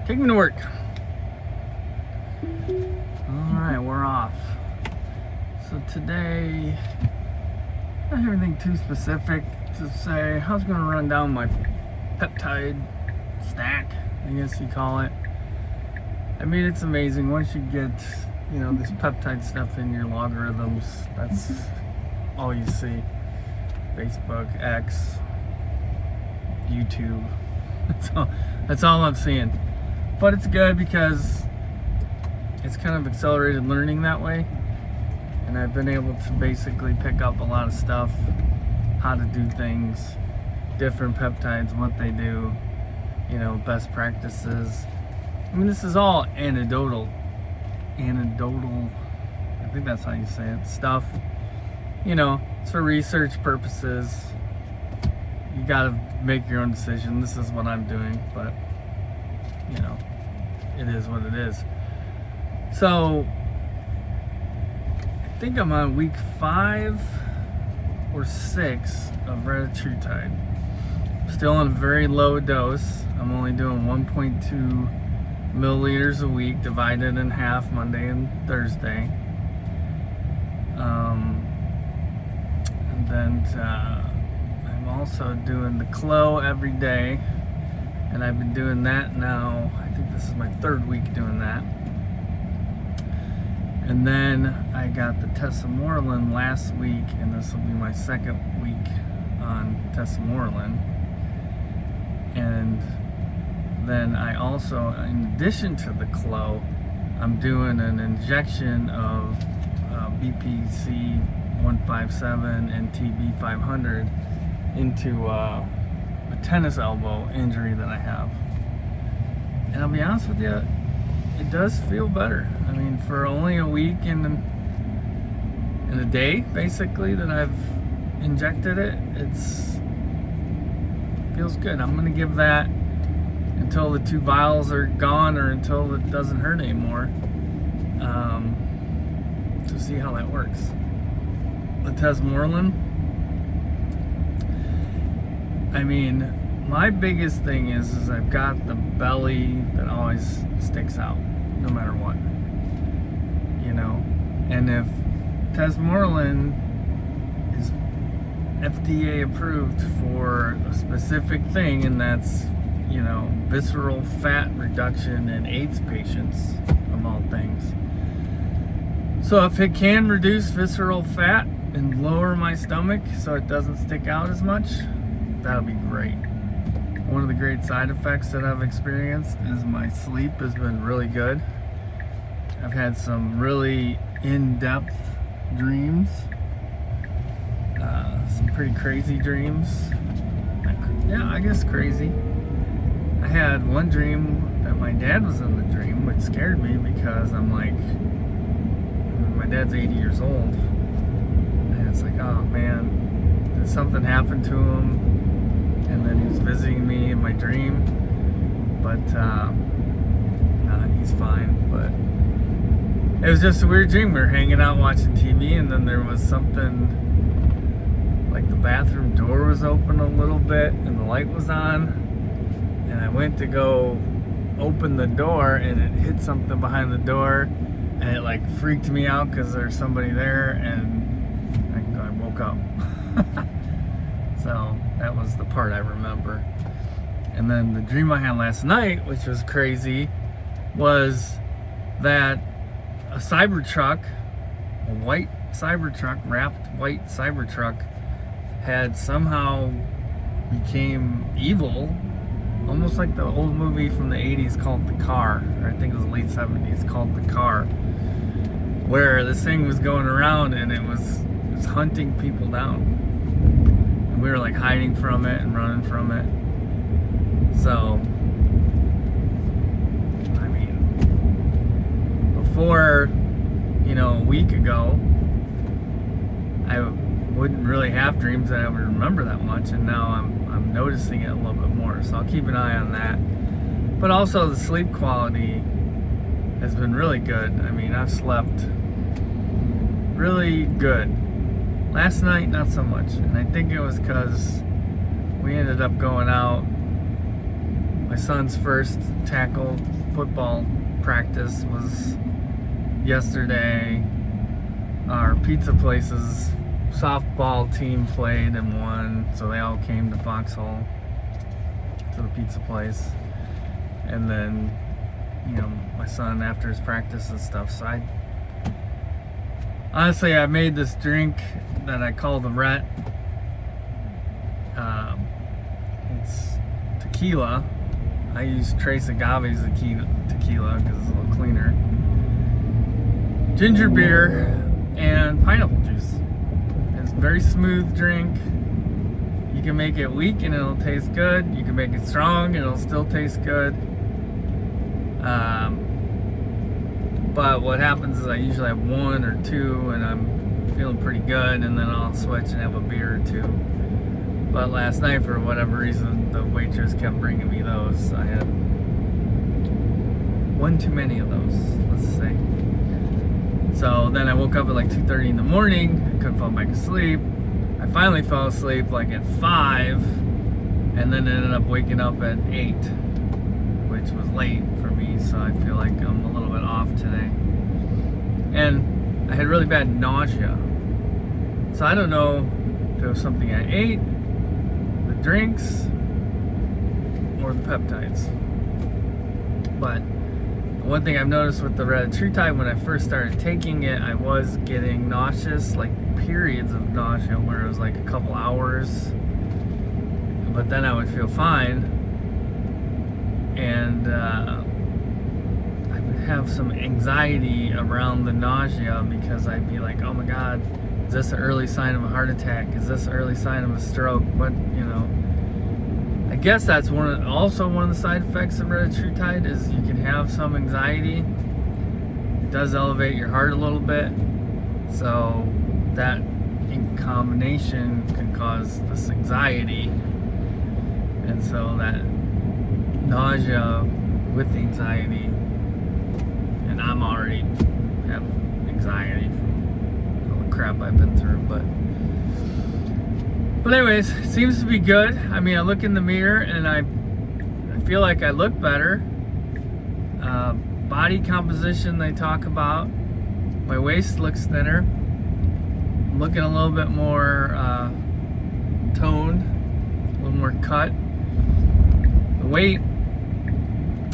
Take me to work. Alright, we're off. So today, not everything too specific to say. I was going to run down my peptide stack, I guess you call it. I mean, it's amazing once you get, this peptide stuff in your logarithms. That's all you see. Facebook, X, YouTube. That's all I'm seeing. But it's good because it's kind of accelerated learning that way. And I've been able to basically pick up a lot of stuff, how to do things, different peptides, what they do, best practices. I mean, this is all anecdotal, I think that's how you say it, stuff. It's for research purposes. You gotta make your own decision. This is what I'm doing, but, it is what it is. So, I think I'm on week 5 or 6 of ratatouille. Still on a very low dose. I'm only doing 1.2 milliliters a week, divided in half Monday and Thursday. And then I'm also doing the Clo every day, and I've been doing that now. I think this is my 3rd week doing that. And then I got the Morlin last week, and this will be my 2nd week on Morlin. And then I also, in addition to the Clo, I'm doing an injection of BCBPC157 and TB 500 into a tennis elbow injury that I have. And I'll be honest with you, it does feel better. I mean, for only a week and a day, basically, that I've injected it, feels good. I'm gonna give that until the 2 vials are gone, or until it doesn't hurt anymore, to see how that works. The Morlin, I mean, my biggest thing is I've got the belly that always sticks out, no matter what, and if Morlin is FDA approved for a specific thing, and that's, visceral fat reduction in AIDS patients, of all things. So if it can reduce visceral fat and lower my stomach so it doesn't stick out as much, that'll be great. One of the great side effects that I've experienced is my sleep has been really good. I've had some really in-depth dreams, some pretty crazy dreams. Yeah, I guess crazy. I had one dream that my dad was in the dream, which scared me because I'm like, my dad's 80 years old. And it's like, oh man, did something happen to him? And then he was visiting me in my dream. But, he's fine. But it was just a weird dream. We were hanging out watching TV, and then there was something, like the bathroom door was open a little bit, and the light was on. And I went to go open the door, and it hit something behind the door, and it like freaked me out because there's somebody there, and I woke up. So that was the part I remember. And then the dream I had last night, which was crazy, was that a Cybertruck, a white Cybertruck, wrapped white Cybertruck, had somehow became evil. Almost like the old movie from the 80s called The Car, or I think it was late 70s, called The Car, where this thing was going around and it was hunting people down. And we were like hiding from it and running from it. So, I mean, before, a week ago, I wouldn't really have dreams that I would remember that much, and now I'm noticing it a little bit more, so I'll keep an eye on that. But also the sleep quality has been really good. I mean, I've slept really good. Last night, not so much, and I think it was because we ended up going out My son's first tackle football practice was yesterday. Our pizza place's softball team played and won, so they all came to Foxhole to the pizza place. And then, you know, my son after his practice and stuff. So honestly, I made this drink that I call the Ret. It's tequila. I use Trace Agave's tequila because it's a little cleaner. Ginger beer and pineapple juice. It's a very smooth drink. You can make it weak and it'll taste good. You can make it strong and it'll still taste good. But what happens is I usually have one or two and I'm feeling pretty good, and then I'll switch and have a beer or two. But last night, for whatever reason, the waitress kept bringing me those. I had one too many of those, let's say. So then I woke up at like 2:30 in the morning. I couldn't fall back asleep. I finally fell asleep like at 5, and then ended up waking up at 8, which was late for me. So I feel like I'm a little bit off today. And I had really bad nausea. So I don't know if it was something I ate, the drinks, or the peptides. But one thing I've noticed with the ratatouille, when I first started taking it, I was getting nauseous, like periods of nausea where it was like a couple hours, but then I would feel fine. And I would have some anxiety around the nausea because I'd be like, oh my God, is this an early sign of a heart attack? Is this an early sign of a stroke? What, you know? I guess that's also one of the side effects of ratatouille is you can have some anxiety. It does elevate your heart a little bit, so that in combination can cause this anxiety, and so that nausea with the anxiety, and I'm already have anxiety from all the crap I've been through, but anyways, it seems to be good. I mean, I look in the mirror and I feel like I look better. Body composition they talk about. My waist looks thinner. I'm looking a little bit more toned, a little more cut. The weight,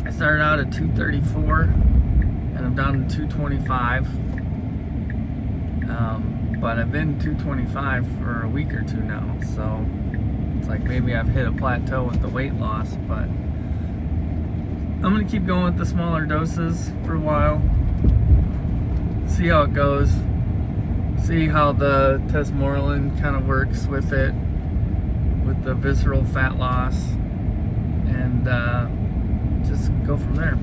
I started out at 234 and I'm down to 225. But I've been 225 for a week or two now, so it's like maybe I've hit a plateau with the weight loss, but I'm gonna keep going with the smaller doses for a while, see how it goes, see how the Morlin kind of works with it, with the visceral fat loss, and just go from there.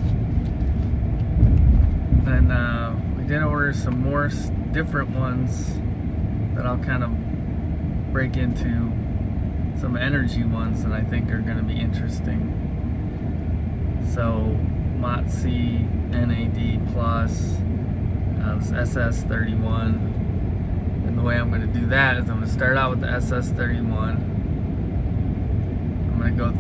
And then we did order some more different ones that I'll kind of break into some energy ones that I think are going to be interesting. So MOTC, NAD+, this SS31, and the way I'm going to do that is I'm going to start out with the SS31. I'm going to go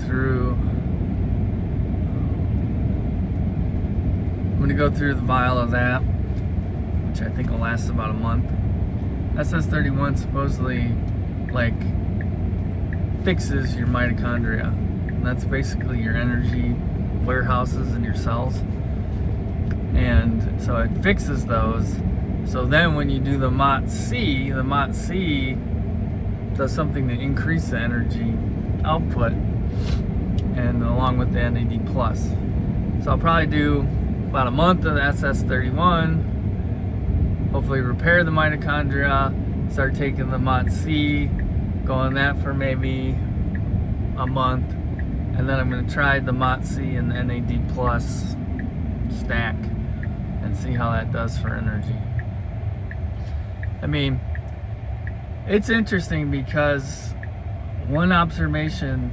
through the vial of that, which I think will last about a month. SS31 supposedly like fixes your mitochondria, and that's basically your energy warehouses in your cells, and so it fixes those. So then when you do the MOTC does something to increase the energy output, and along with the NAD+. So I'll probably do about a month of the SS31, hopefully repair the mitochondria, start taking the MOTC, go on that for maybe a month, and then I'm going to try the MOTC and the NAD+ stack and see how that does for energy. I mean, it's interesting because one observation,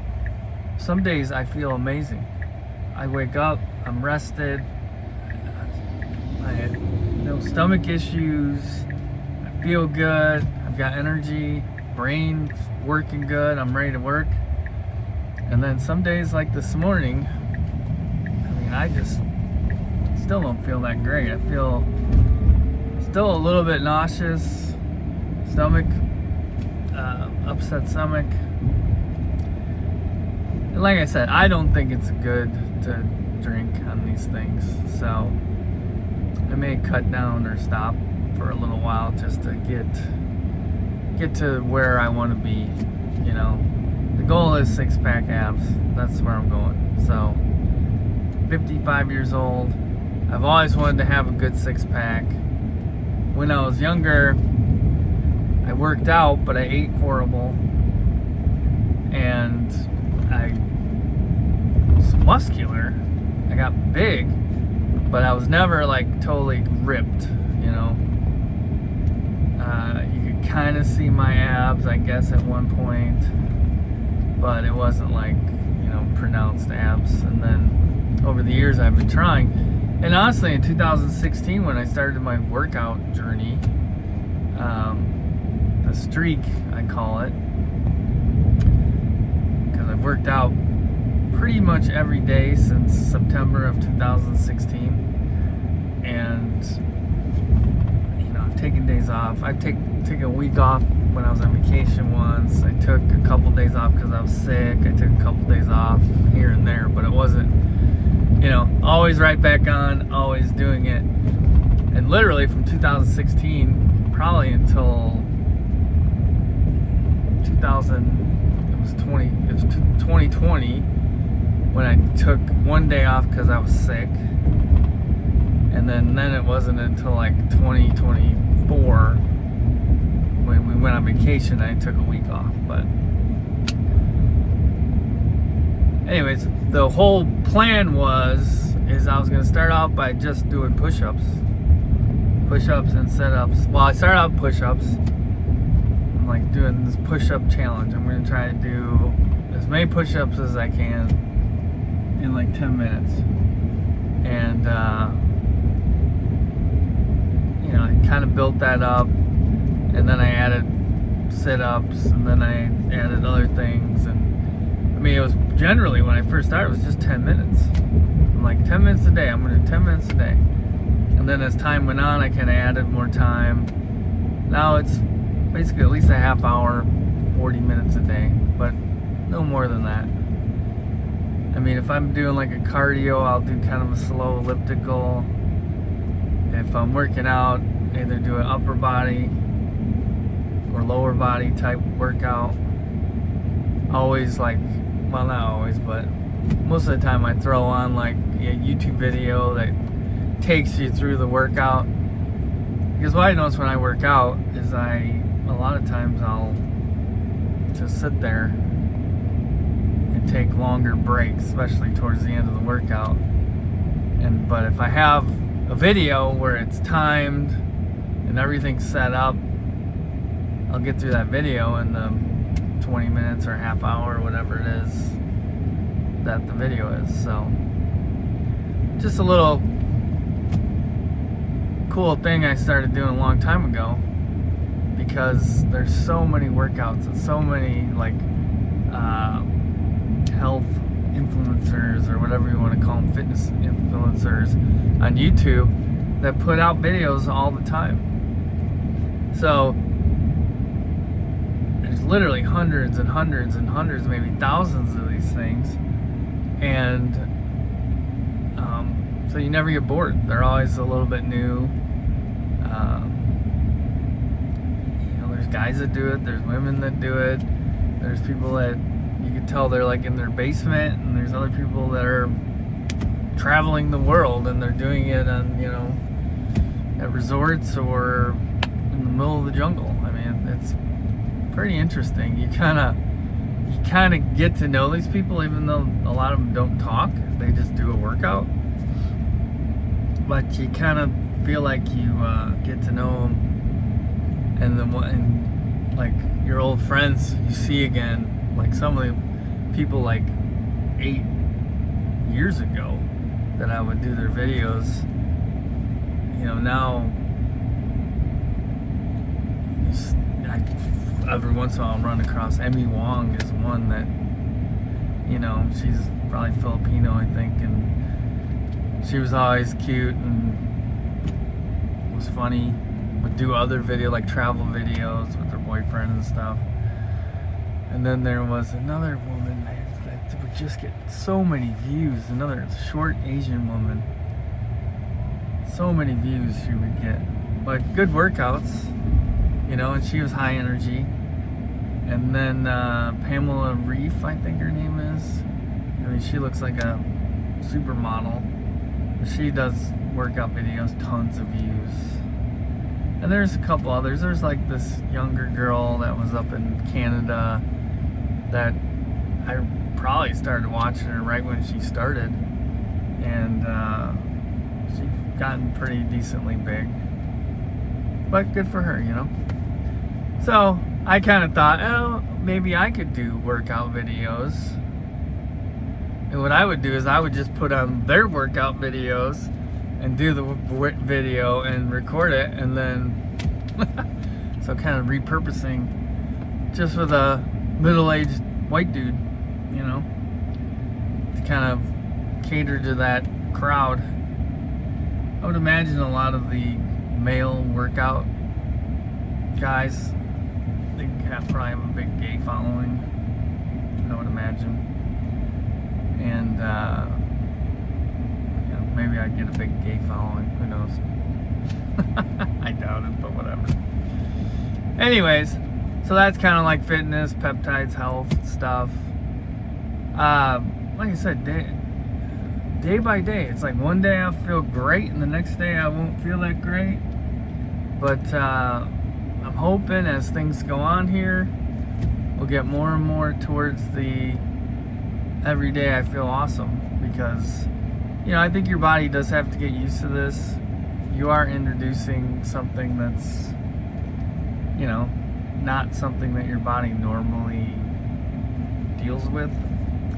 some days I feel amazing. I wake up, I'm rested, I have no stomach issues, I feel good, I've got energy, brain's working good, I'm ready to work. And then some days like this morning, mean, I just still don't feel that great. I feel still a little bit nauseous, stomach, upset stomach. And like I said, I don't think it's good to drink on these things. So I may cut down or stop for a little while just to get to where I want to be, you know. The goal is 6-pack abs. That's where I'm going. So 55 years old. I've always wanted to have a good 6-pack. When I was younger, I worked out, but I ate horrible. And I was muscular. I got big, but I was never like totally ripped, you know. You could kind of see my abs, I guess, at one point, but it wasn't like, you know, pronounced abs. And then over the years I've been trying, and honestly in 2016 when I started my workout journey, the streak I call it, because I've worked out pretty much every day since September of 2016, and you know, I've taken days off. I've taken a week off when I was on vacation once. I took a couple days off because I was sick. I took a couple days off here and there, but it wasn't, you know, always right back on, always doing it. And literally from 2016 probably until 2020 when I took one day off because I was sick, and then it wasn't until like 2024 when we went on vacation I took a week off. But anyways, the whole plan is I was going to start out by just doing push-ups and sit-ups. Well, I started out push-ups. I'm like doing this push-up challenge. I'm going to try to do as many push-ups as I can in like 10 minutes. And you know, I kind of built that up, and then I added sit-ups, and then I added other things. And I mean, it was generally, when I first started, it was just 10 minutes. I'm like, 10 minutes a day, I'm gonna do 10 minutes a day. And then as time went on, I kind of added more time. Now it's basically at least a half hour, 40 minutes a day, but no more than that. I mean, if I'm doing like a cardio, I'll do kind of a slow elliptical. If I'm working out, either do an upper body or lower body type workout. Always, like, well, not always, but most of the time I throw on like a YouTube video that takes you through the workout. Because what I notice when I work out is a lot of times I'll just sit there and take longer breaks, especially towards the end of the workout. But if I have a video where it's timed and everything's set up, I'll get through that video in the 20 minutes or half hour or whatever it is that the video is. So just a little cool thing I started doing a long time ago, because there's so many workouts and so many like health influencers or whatever you want to call them, fitness influencers on YouTube that put out videos all the time. So there's literally hundreds and hundreds and hundreds, maybe thousands of these things, and so you never get bored. They're always a little bit new. You know, there's guys that do it, there's women that do it, there's people that you can tell they're like in their basement, and there's other people that are traveling the world and they're doing it on, you know, at resorts or in the middle of the jungle. I mean, it's pretty interesting. You kind of get to know these people, even though a lot of them don't talk. They just do a workout, but you kind of feel like you get to know them, and then like your old friends you see again. Like some of the people like 8 years ago that I would do their videos, you know, now every once in a while I'll run across Emmy Wong is one that, you know, she's probably Filipino, I think, and she was always cute and was funny. Would do other like travel videos with her boyfriend and stuff. And then there was another woman that would just get so many views. Another short Asian woman. So many views she would get. But good workouts, you know, and she was high energy. And then Pamela Reif, I think her name is. I mean, she looks like a supermodel. She does workout videos, tons of views. And there's a couple others. There's like this younger girl that was up in Canada that I probably started watching her right when she started. And she's gotten pretty decently big. But good for her, you know. So I kind of thought, oh, maybe I could do workout videos. And what I would do is I would just put on their workout videos and do the video and record it, and then so kind of repurposing just with a middle-aged white dude, you know, to kind of cater to that crowd. I would imagine a lot of the male workout guys, they probably have a big gay following, I would imagine. And you know, maybe I'd get a big gay following, who knows. I doubt it, but whatever. Anyways, so that's kind of like fitness, peptides, health stuff. Like I said, day by day, it's like one day I'll feel great and the next day I won't feel that great. But I'm hoping as things go on here, we'll get more and more towards the every day I feel awesome, because, you know, I think your body does have to get used to this. You are introducing something that's, you know, not something that your body normally deals with.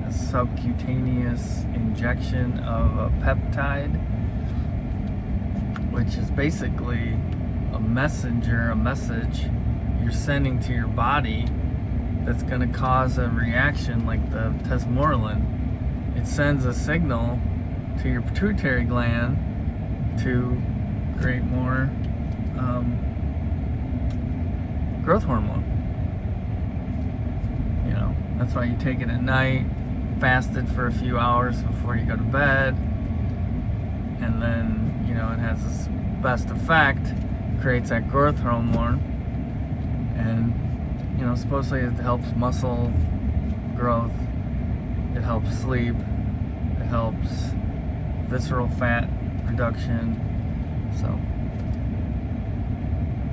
A subcutaneous injection of a peptide, which is basically a message you're sending to your body that's going to cause a reaction like the test Morlin. It sends a signal to your pituitary gland to create more growth hormone. You know, that's why you take it at night, fasted for a few hours before you go to bed, and then, you know, it has its best effect, creates that growth hormone, and, you know, supposedly it helps muscle growth, it helps sleep, it helps visceral fat reduction. So,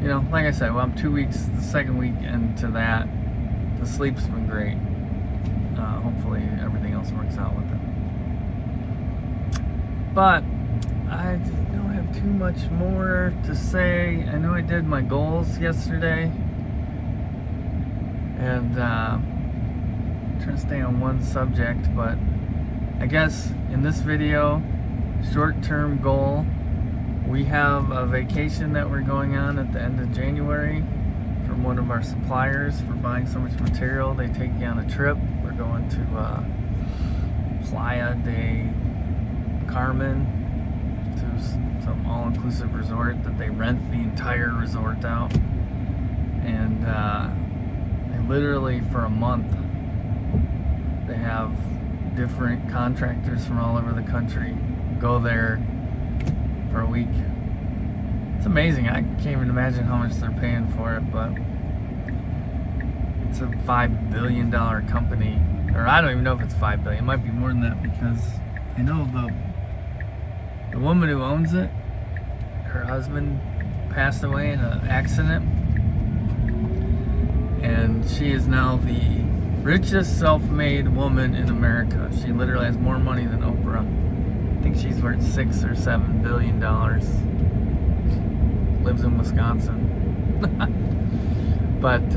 you know, like I said, well, I'm 2 weeks, the second week into that. The sleep's been great. Hopefully everything else works out with it. But I don't have too much more to say. I know I did my goals yesterday, and I'm trying to stay on one subject, but I guess in this video, short-term goal, we have a vacation that we're going on at the end of January from one of our suppliers for buying so much material. They take you on a trip. We're going to Playa de Carmen, to some all-inclusive resort that they rent the entire resort out. And they literally, for a month, they have different contractors from all over the country go there for a week. It's amazing. I can't even imagine how much they're paying for it, but it's a $5 billion company. Or I don't even know if it's $5 billion. It might be more than that, because I know the woman who owns it, her husband passed away in an accident, and she is now the richest self-made woman in America. She literally has more money than Oprah. I think she's worth $6 or $7 billion. Lives in Wisconsin. But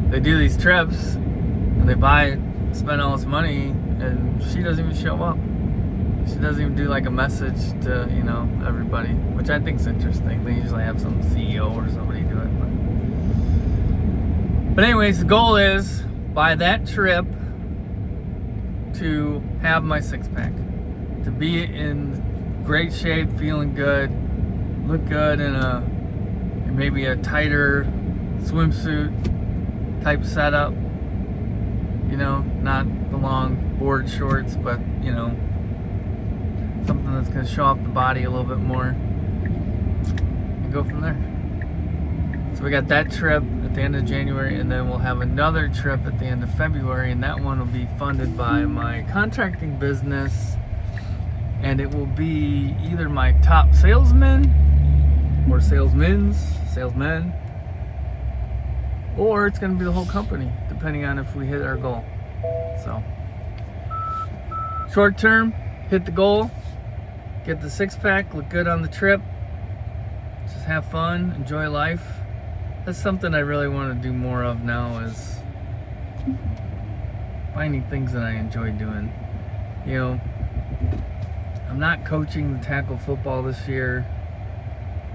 they do these trips and they spend all this money, and she doesn't even show up. She doesn't even do like a message to, you know, everybody, which I think is interesting. They usually have some CEO or somebody do it. But anyways, the goal is by that trip to have my six-pack. to be in great shape, feeling good, look good in maybe a tighter swimsuit type setup, you know, not the long board shorts, but you know, something that's going to show off the body a little bit more, and go from there. So we got that trip at the end of January, and then we'll have another trip at the end of February, and that one will be funded by my contracting business, and it will be either my top salesman or salesmen, or it's going to be the whole company, depending on if we hit our goal. So short term, hit the goal, get the six-pack, look good on the trip, just have fun, enjoy life. That's something I really want to do more of now, is finding things that I enjoy doing. You know, I'm not coaching the tackle football this year,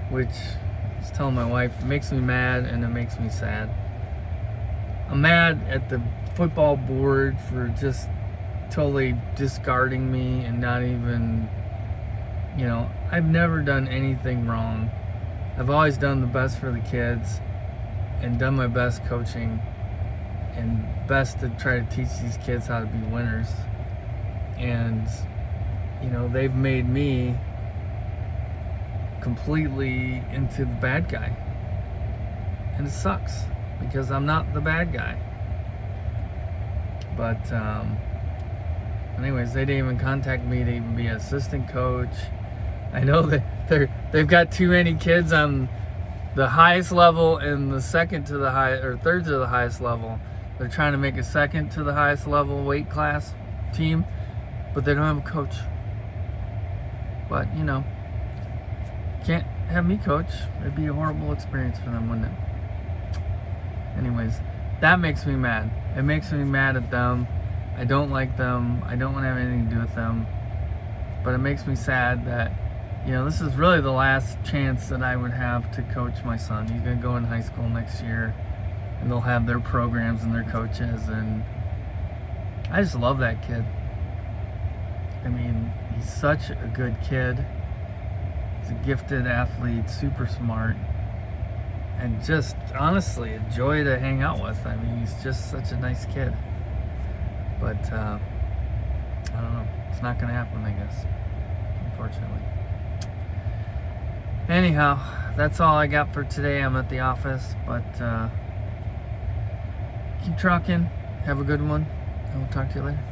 which I was telling my wife, it makes me mad and it makes me sad. I'm mad at the football board for just totally discarding me and not even, you know, I've never done anything wrong. I've always done the best for the kids and done my best coaching and best to try to teach these kids how to be winners. And, you know, they've made me completely into the bad guy. And it sucks because I'm not the bad guy. But anyways, they didn't even contact me to even be an assistant coach. I know that they've got too many kids on the highest level and the second to the high, or third to the highest level. They're trying to make a second to the highest level weight class team, but they don't have a coach. But you know, can't have me coach. It'd be a horrible experience for them, wouldn't it? Anyways, that makes me mad. It makes me mad at them. I don't like them. I don't want to have anything to do with them. But it makes me sad that, you know, this is really the last chance that I would have to coach my son. He's going to go in high school next year, and they'll have their programs and their coaches, and I just love that kid. I mean, he's such a good kid. He's a gifted athlete, super smart, and just honestly a joy to hang out with. I mean, he's just such a nice kid. But I don't know. It's not going to happen, I guess, unfortunately. Anyhow, that's all I got for today. I'm at the office, but keep trucking. Have a good one, and we'll talk to you later.